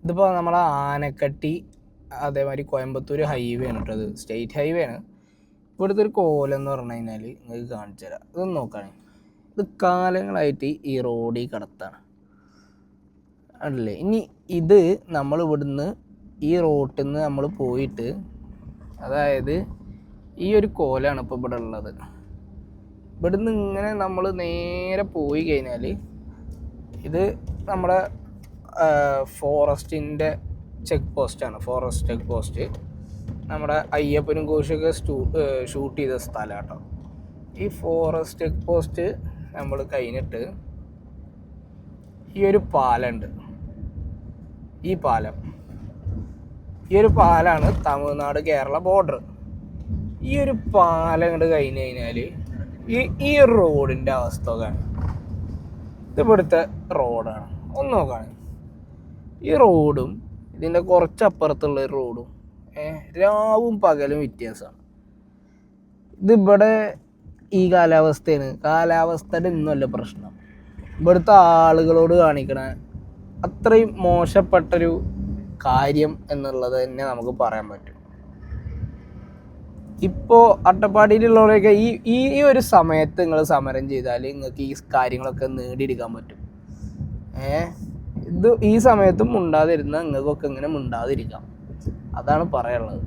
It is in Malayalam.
ഇതിപ്പോൾ നമ്മളെ ആനക്കട്ടി അതേമാതിരി കോയമ്പത്തൂർ ഹൈവേ ആണ് കേട്ടോ. അത് സ്റ്റേറ്റ് ഹൈവേ ആണ്. ഇവിടുത്തെ ഒരു കോലം എന്ന് പറഞ്ഞു കഴിഞ്ഞാൽ നിങ്ങൾക്ക് കാണിച്ചു തരാം. ഇതൊന്ന് നോക്കുകയാണെങ്കിൽ ഇത് കാലങ്ങളായിട്ട് ഈ റോഡിൽ കിടത്താണ് അല്ലേ. ഇനി ഇത് നമ്മൾ ഇവിടുന്ന് ഈ റോട്ടിൽ നിന്ന് നമ്മൾ പോയിട്ട്, അതായത് ഈ ഒരു കോലാണ് ഇപ്പോൾ ഇവിടെ ഉള്ളത്. ഇവിടുന്ന് ഇങ്ങനെ നമ്മൾ നേരെ പോയി കഴിഞ്ഞാൽ ഇത് നമ്മുടെ ഫോറസ്റ്റിൻ്റെ ചെക്ക് പോസ്റ്റാണ്. ഫോറസ്റ്റ് ചെക്ക് പോസ്റ്റ് നമ്മുടെ അയ്യപ്പനും കോശൊക്കെ ഷൂട്ട് ചെയ്ത സ്ഥലം കേട്ടോ. ഈ ഫോറസ്റ്റ് ചെക്ക് പോസ്റ്റ് നമ്മൾ കഴിഞ്ഞിട്ട് ഈ ഒരു പാലമുണ്ട്. ഈ ഒരു പാലാണ് തമിഴ്നാട് കേരള ബോർഡർ. ഈ ഒരു പാലം ഇങ്ങോട്ട് കഴിഞ്ഞ് കഴിഞ്ഞാൽ ഈ റോഡിൻ്റെ അവസ്ഥ നോക്കാൻ, ഇത് ഇവിടുത്തെ റോഡാണ്. ഒന്ന് നോക്കുകയാണ് ഈ റോഡും ഇതിൻ്റെ കുറച്ചപ്പുറത്തുള്ള ഒരു റോഡും രാവും പകലും വ്യത്യാസമാണ്. ഇതിവിടെ ഈ കാലാവസ്ഥയാണ്. കാലാവസ്ഥയുടെ ഒന്നുമല്ല പ്രശ്നം, ഇവിടുത്തെ ആളുകളോട് കാണിക്കണ അത്രയും മോശപ്പെട്ടൊരു കാര്യം എന്നുള്ളത് തന്നെ നമുക്ക് പറയാൻ പറ്റും. ഇപ്പോൾ അട്ടപ്പാടിയിലുള്ളവരൊക്കെ ഈ ഒരു സമയത്ത് നിങ്ങൾ സമരം ചെയ്താൽ നിങ്ങൾക്ക് ഈ കാര്യങ്ങളൊക്കെ നേടിയെടുക്കാൻ പറ്റും. ഇത് ഈ സമയത്തും മുണ്ടാതിരുന്നാൽ നിങ്ങൾക്കൊക്കെ ഇങ്ങനെ മുണ്ടാതിരിക്കാം. അതാണ് പറയാനുള്ളത്.